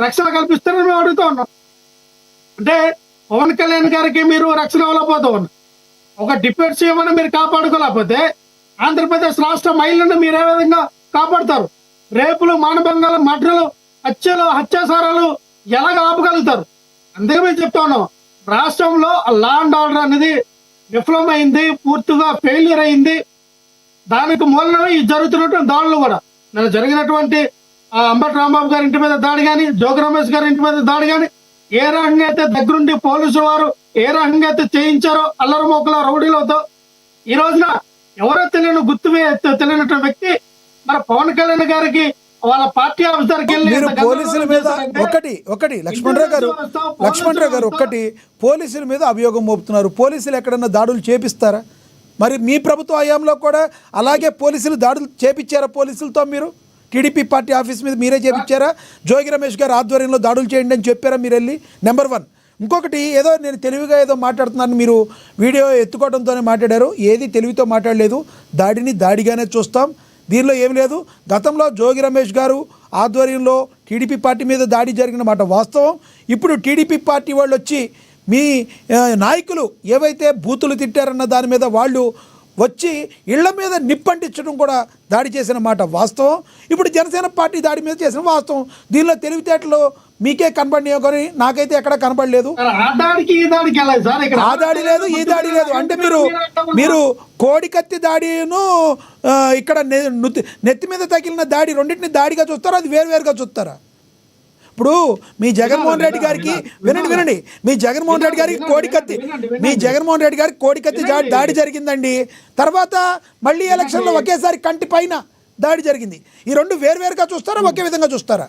రక్షణ కల్పిస్తారని మేము అడుగుతా ఉన్నాం. అంటే పవన్ కళ్యాణ్ గారికి మీరు రక్షణ ఇవ్వలేకపోతా ఉన్నారు. ఒక డిఫెన్స్ ఏమైనా మీరు కాపాడుకోలేకపోతే ఆంధ్రప్రదేశ్ రాష్ట్ర మహిళలను మీరు ఏ విధంగా కాపాడుతారు? రేపులు, మానభంగాలు, మర్డర్లు, హత్యలు, అత్యాచారాలు ఎలాగ ఆపగలుగుతారు? అందుకే మేము చెప్తా ఉన్నాం, రాష్ట్రంలో లా అండ్ ఆర్డర్ అనేది విఫలమైంది, పూర్తిగా ఫెయిల్యూర్ అయింది. దానికి మూలంలో ఈ జరుగుతున్నటువంటి దాడులు కూడా, నేను జరిగినటువంటి అంబటి రాంబాబు గారి ఇంటి మీద దాడి కానీ, జోగి రమేష్ గారి ఇంటి మీద దాడి కానీ, ఏ రకంగా అయితే దగ్గరుండి పోలీసు వారు ఏ రకంగా అయితే చేయించారో అల్లరి మోకల రౌడీలతో, ఈ రోజున ఎవరో తెలియని తెలియనటువంటి వ్యక్తి మరి పవన్ కళ్యాణ్ గారికి వాళ్ళ పార్టీ ఆఫీసర్కి మీరు పోలీసుల మీద ఒకటి లక్ష్మణరావు గారు ఒకటి పోలీసుల మీద అభియోగం మోపుతున్నారు. పోలీసులు ఎక్కడన్నా దాడులు చేపిస్తారా? మరి మీ ప్రభుత్వ హయాంలో కూడా అలాగే పోలీసులు దాడులు చేపించారా? పోలీసులతో మీరు టీడీపీ పార్టీ ఆఫీస్ మీద మీరే చేపించారా? జోగి రమేష్ గారు ఆధ్వర్యంలో దాడులు చేయండి అని చెప్పారా మీరు వెళ్ళి? నెంబర్ 1. ఇంకొకటి, ఏదో నేను తెలివిగా ఏదో మాట్లాడుతున్నాను, మీరు వీడియో ఎత్తుకోవడంతోనే మాట్లాడారు. ఏది తెలివితో మాట్లాడలేదు. దాడిని దాడిగానే చూస్తాం, దీనిలో ఏమి లేదు. గతంలో జోగి రమేష్ గారు ఆధ్వర్యంలో టీడీపీ పార్టీ మీద దాడి జరిగిన మాట వాస్తవం. ఇప్పుడు టీడీపీ పార్టీ వాళ్ళు వచ్చి మీ నాయకులు ఏవైతే బూతులు తిట్టారన్న దాని మీద వాళ్ళు వచ్చి ఇళ్ల మీద నిప్పంటించడం కూడా దాడి చేసిన మాట వాస్తవం. ఇప్పుడు జనసేన పార్టీ దాడి మీద చేసిన వాస్తవం. దీనిలో తెలివితేటలు మీకే కనబడినాయో కానీ నాకైతే ఎక్కడ కనబడలేదు. ఆ దాడి లేదు, ఈ దాడి లేదు. అంటే మీరు కోడికత్తి దాడిను ఇక్కడ నెత్తి మీద తగిలిన దాడి రెండింటిని దాడిగా చూస్తారా? అది వేరువేరుగా చూస్తారా? ఇప్పుడు మీ జగన్మోహన్ రెడ్డి గారికి వినండి, మీ జగన్మోహన్ రెడ్డి గారికి కోడికత్తి దాడి జరిగిందండి. తర్వాత మళ్ళీ ఎలక్షన్లో ఒకేసారి కంటి పైన దాడి జరిగింది. ఈ రెండు వేరువేరుగా చూస్తారా, ఒకే విధంగా చూస్తారా?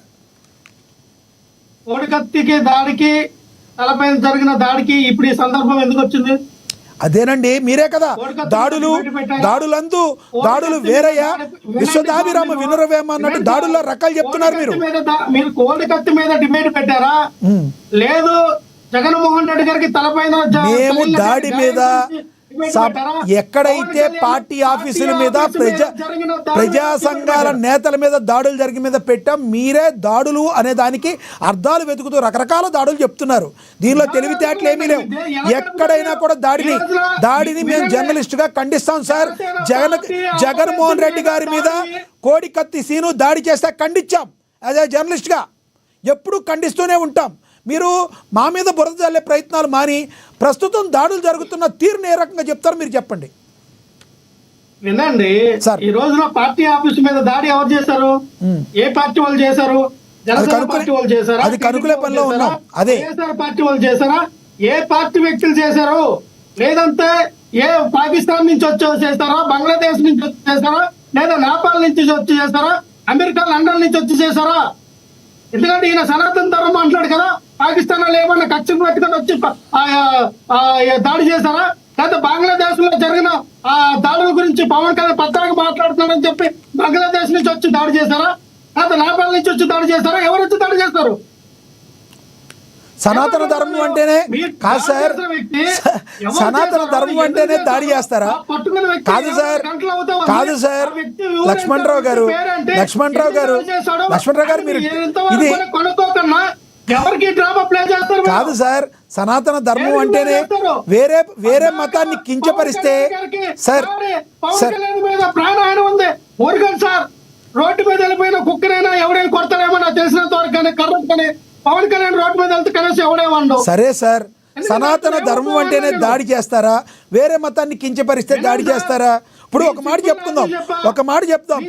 కోడికత్తికి దాడికి, తలపైన జరిగిన దాడికి ఇప్పుడు ఈ సందర్భం ఎందుకు వచ్చింది? అదేనండి, మీరే కదా దాడులు వేరయ్యా, విశ్వదాభిరామ వినురవేమ అన్నట్టు దాడుల్లో రకాలు చెప్తున్నారు. మీరు కోడికత్తి మీద డిబేట్ పెట్టారా? లేదు, జగన్మోహన్ రెడ్డి గారికి తలపైన మేము దాడి మీద ఎక్కడైతే పార్టీ ఆఫీసుల మీద ప్రజా సంఘాల నేతల మీద దాడులు జరిగిన మీద పెట్టాం. మీరే దాడులు అనే దానికి అర్థాలు వెతుకుతూ రకరకాల దాడులు చెప్తున్నారు. దీనిలో తెలివితేటలు ఏమీ లేవు. ఎక్కడైనా కూడా దాడిని మేము జర్నలిస్టుగా ఖండిస్తాం సార్. జగన్మోహన్ రెడ్డి గారి మీద కోడికత్తి సీను దాడి చేస్తే ఖండించాం. అదే జర్నలిస్ట్గా ఎప్పుడూ ఖండిస్తూనే ఉంటాం. మీరు మా మీద బురద జల్లే ప్రయత్నాలు మాని ప్రస్తుతం దాడులు జరుగుతున్న తీరుని ఏ రకంగా చెప్తారు మీరు చెప్పండి. వినండి సార్, ఈ రోజున పార్టీ ఆఫీస్ మీద దాడి ఎవరు చేశారు? ఏ పార్టీ వాళ్ళు చేశారు? జనసేన పార్టీ వాళ్ళు చేశారా? అది కనుకులే పనిలో ఉన్నాం. అదే పార్టీ వాళ్ళు చేశారా? ఏ పార్టీ వ్యక్తులు చేశారు? లేదంటే ఏ పాకిస్తాన్ నుంచి వచ్చి చేస్తారా? బంగ్లాదేశ్ నుంచి వచ్చి చేస్తారా? లేదా నేపాల్ నుంచి వచ్చి చేస్తారా? అమెరికా, లండన్ నుంచి వచ్చి చేశారా? ఎందుకంటే ఈయన సనాతన ధర్మం మాట్లాడు కదా, పాకిస్తాన్ లో ఏమన్నా కక్ష పెట్టుకొని వచ్చి దాడి చేశారా? లేదా బంగ్లాదేశ్ లో జరిగిన దాడుల గురించి పవన్ కళ్యాణ్ పత్రాగా మాట్లాడుతున్నాడని చెప్పి బంగ్లాదేశ్ నుంచి వచ్చి దాడి చేశారా? లేదా నేపాల్ నుంచి వచ్చి దాడి చేశారా? ఎవరు వచ్చి దాడి చేస్తారు? సనాతన ధర్మం అంటేనే కాదు సార్, సనాతన ధర్మం అంటేనే దాడి చేస్తారా? కాదు సార్ లక్ష్మణరావు గారు మీరు ఇది కాదు సార్. సనాతన ధర్మం అంటేనే వేరే మతాన్ని కించపరిస్తే సార్ ప్రాణాయన ఉంది. ఊరుగండి సార్, రోడ్డు మీద వెళ్ళిపోయిన కుక్కరైనా ఎవరైనా కొడతారేమో నాకు తెలిసినంత వరకు కానీ కర్రని పవన్ కళ్యాణ్ రోడ్డు మీద వెళ్తే కనీసం ఎవడేమో. సరే సార్, సనాతన ధర్మం అంటేనే దాడి చేస్తారా? వేరే మతాన్ని కించపరిస్తే దాడి చేస్తారా? ఇప్పుడు ఒక మాట చెప్తాం.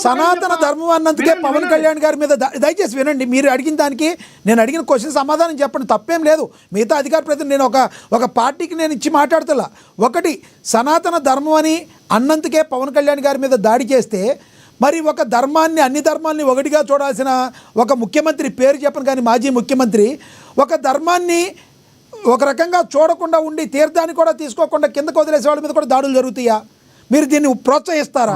సనాతన ధర్మం అన్నందుకే పవన్ కళ్యాణ్ గారి మీద దయచేసి వినండి. మీరు అడిగిన దానికి నేను అడిగిన క్వశ్చన్ సమాధానం చెప్పండి, తప్పేం లేదు. మిగతా అధికార ప్రతినిధి నేను ఒక పార్టీకి నేను ఇచ్చి మాట్లాడుతున్నా. ఒకటి, సనాతన ధర్మం అని అన్నందుకే పవన్ కళ్యాణ్ గారి మీద దాడి చేస్తే మరి ఒక ధర్మాన్ని, అన్ని ధర్మాల్ని ఒకటిగా చూడాల్సిన ఒక ముఖ్యమంత్రి, పేరు చెప్పను కానీ మాజీ ముఖ్యమంత్రి, ఒక ధర్మాన్ని ఒక రకంగా చూడకుండా ఉండి తీర్థాన్ని కూడా తీసుకోకుండా కిందకు వదిలేసే వాళ్ళ మీద కూడా దాడులు జరుగుతాయా? మీరు దీన్ని ప్రోత్సహిస్తారా?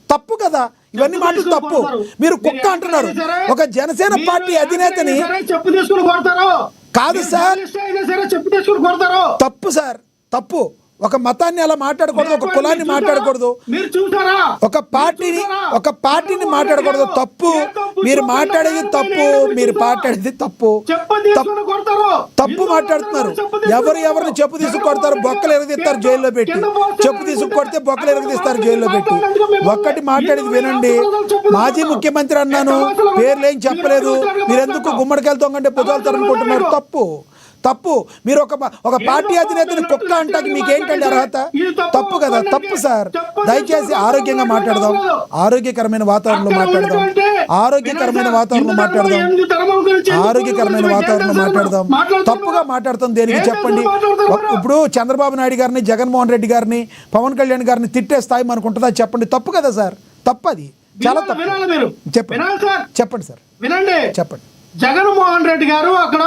తప్పు కదా, ఇవన్నీ మాటలు తప్పు. మీరు కుక్క అంటున్నారు. ఒక జనసేన పార్టీ అధినేతని కాదు సార్, తప్పు సార్, తప్పు. ఒక మతాన్ని అలా మాట్లాడకూడదు, ఒక కులాన్ని మాట్లాడకూడదు, మీరు చూసారా? ఒక పార్టీని మాట్లాడకూడదు. తప్పు, మీరు మాట్లాడేది తప్పు, మీరు మాట్లాడేది తప్పు, తప్పు మాట్లాడుతున్నారు. ఎవరిని చెప్పు తీసుకు కొడతారు, బొక్కలు ఎరగదీస్తారు జైల్లో పెట్టి. చెప్పు తీసుకు కొడితే బొక్కలు ఎరగదీస్తారు జైల్లో పెట్టి. ఒక్కటి మాట్లాడేది వినండి. మాజీ ముఖ్యమంత్రి అన్నాను, పేర్లేం చెప్పలేదు. మీరెందుకు గుమ్మడికాయలు తొంగంటే పొద్దుతారు అనుకుంటున్నారు? తప్పు. మీరు ఒక పార్టీ అధినేతని కుక్క అంటాకి మీకేంటండి అర్హత? తప్పు కదా, తప్పు సార్. దయచేసి ఆరోగ్యంగా మాట్లాడదాం, ఆరోగ్యకరమైన వాతావరణంలో మాట్లాడదాం, తప్పుగా మాట్లాడతాం దేనికి చెప్పండి? ఇప్పుడు చంద్రబాబు నాయుడు గారిని, జగన్మోహన్ రెడ్డి గారిని, పవన్ కళ్యాణ్ గారిని తిట్టే స్థాయి మనకు ఉంటుందా చెప్పండి? తప్పు కదా సార్, తప్పు. అది చాలా తప్పు. చెప్పండి సార్, చెప్పండి. జగన్మోహన్ రెడ్డి గారు అక్కడ,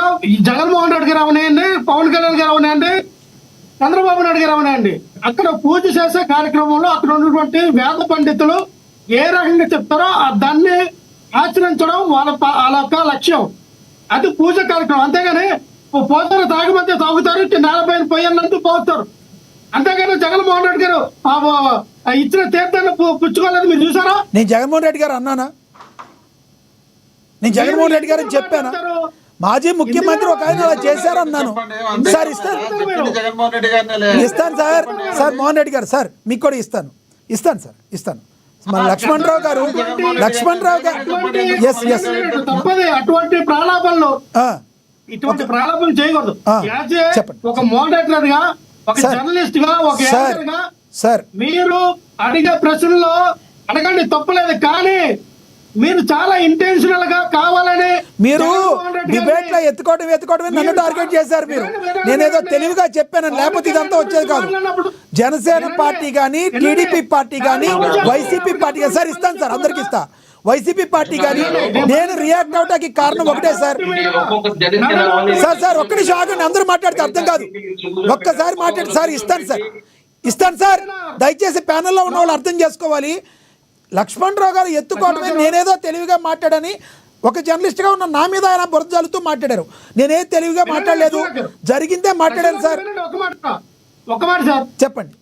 జగన్మోహన్ రెడ్డి గారు అవనాయండి, పవన్ కళ్యాణ్ గారు అవనాయండి, చంద్రబాబు నాయుడు గారు అవనాయండి, అక్కడ పూజ చేసే కార్యక్రమంలో అక్కడ ఉన్నటువంటి వేద పండితులు ఏ రకంగా చెప్తారో దాన్ని ఆచరించడం వాళ్ళ యొక్క లక్ష్యం. అది పూజ కార్యక్రమం. అంతేగాని పోతారు, తాగమంటే తాగుతారు, నేలపై పోయాలంటూ పోతారు. అంతేగాని జగన్మోహన్ రెడ్డి గారు ఇచ్చిన తీర్థాన్ని పుచ్చుకోలేదు. మీరు చూసారా? నేను జగన్మోహన్ రెడ్డి గారు అన్నానా? నేను జగన్మోహన్ రెడ్డి గారిని చెప్పాను. మాజీ ముఖ్యమంత్రి ఒక ఆయన అలా చేశారన్నాను సార్. ఇస్తాను సార్ మోహన్ రెడ్డి గారు, సార్ మీకు కూడా ఇస్తాను. మన లక్ష్మణరావు గారు అటువంటి ప్రాలాపనలు, ఇటువంటి ప్రాలాపనలు చేయకూడదు. ఒక మోడరేటర్ గా, ఒక జర్నలిస్ట్ గా, ఒక యాంకర్ గా సార్ మీరు అడిగే ప్రశ్నల్లో అడగండి, తప్పులేదు. కానీ మీరు చాలా ఇంటెన్షనల్ గా కావాలని మీరు డిబేట్ లో ఎత్తుకోవడం నన్ను టార్గెట్ చేశారు. మీరు నేనేదో తెలివిగా చెప్పాను, లేకపోతే ఇదంతా వచ్చేది కాదు. జనసేన పార్టీ కానీ, టీడీపీ పార్టీ కానీ, వైసీపీ పార్టీ కానీ, సార్ ఇస్తాను సార్, అందరికి ఇస్తా. వైసీపీ పార్టీ కానీ నేను రియాక్ట్ అవటానికి కారణం ఒకటే సార్. సార్ ఒక్క నిమిషం ఆగండి, అందరూ మాట్లాడితే అర్థం కాదు. ఒక్కసారి మాట్లాడి సార్ ఇస్తాను సార్. దయచేసి ప్యానెల్లో ఉన్న వాళ్ళు అర్థం చేసుకోవాలి. లక్ష్మణరావు గారు ఎత్తుకోవడమే నేనేదో తెలివిగా మాట్లాడని ఒక జర్నలిస్ట్గా ఉన్న నా మీద ఆయన బురద జల్లుతూ మాట్లాడారు. నేనే తెలివిగా మాట్లాడలేదు, జరిగిందే మాట్లాడాను సార్. ఒక మాట సార్ చెప్పండి.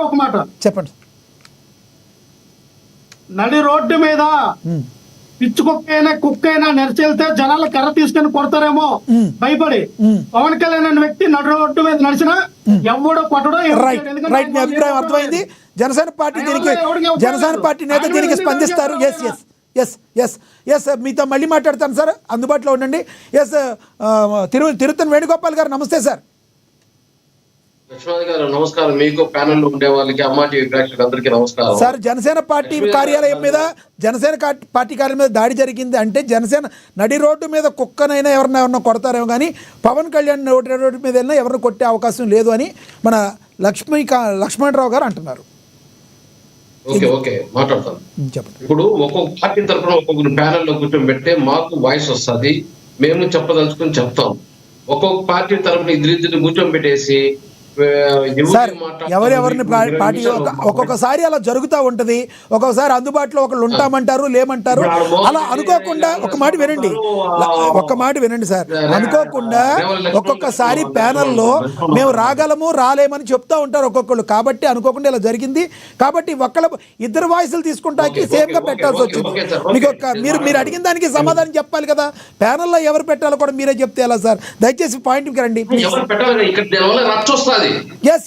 ఒక మాట చెప్పండి. నడి రోడ్డు మీద పిచ్చి కుక్కైనా నడిచెళ్తే జనాలు కర్ర తీసుకొని కొడతారేమో భయపడి పవన్ కళ్యాణ్ అనే వ్యక్తి నడి రోడ్డు మీద నడిచినా ఎవడో కొట్టడో. రైట్, మీ అభిప్రాయం అర్థమైంది. జనసేన పార్టీ నేత దీనికి స్పందిస్తారు. ఎస్ మీతో మళ్ళీ మాట్లాడతాను సార్, అందుబాటులో ఉండండి. ఎస్ తిరుత్తని వేణుగోపాల్ గారు, నమస్తే సార్. లక్ష్మణ్ గారు నమస్కారం. మీకు ప్యానెల్ ఉండే వాళ్ళకి, అమ్మా టీవీ ప్రేక్షకులందరికీ నమస్కారం సార్. జనసేన పార్టీ కార్యాలయం మీద దాడి జరిగింది అంటే జనసేన నడి రోడ్డు మీద కుక్కనైనా ఎవరన్నా కొడతారేమో కానీ పవన్ కళ్యాణ్ రోడ్డు మీద వెళ్ళినా ఎవరిని కొట్టే అవకాశం లేదు అని మన లక్ష్మణరావు గారు అంటున్నారు. ఓకే మాట్లాడతాను. చెప్పండి. ఇప్పుడు ఒక్కొక్క పార్టీ తరఫున ఒక్కొక్కరు ప్యానెల్లో కూర్చోబెట్టే మాకు వాయిస్ వస్తుంది, మేము చెప్పదలుచుకుని చెప్తాం. ఒక్కొక్క పార్టీ తరఫున ఇద్దరిద్దరిని కూర్చోబెట్టేసి సార్ ఎవరెవరిని పార్టీ ఒక్కొక్కసారి అలా జరుగుతూ ఉంటుంది. ఒక్కొక్కసారి అందుబాటులో ఒకళ్ళు ఉంటామంటారు, లేమంటారు. అలా అనుకోకుండా ఒక మాట వినండి సార్. అనుకోకుండా ఒక్కొక్కసారి ప్యానెల్లో మేము రాగలము రాలేమని చెప్తా ఉంటారు ఒక్కొక్కళ్ళు. కాబట్టి అనుకోకుండా ఇలా జరిగింది. కాబట్టి ఇద్దరు వాయిస్లు తీసుకుంటానికి సేమ్ గా పెట్టాల్సి వచ్చింది. మీరు అడిగిన దానికి సమాధానం చెప్పాలి కదా. ప్యానెల్లో ఎవరు పెట్టాలో కూడా మీరే చెప్తే ఎలా సార్? దయచేసి పాయింట్కి రండి. Yes.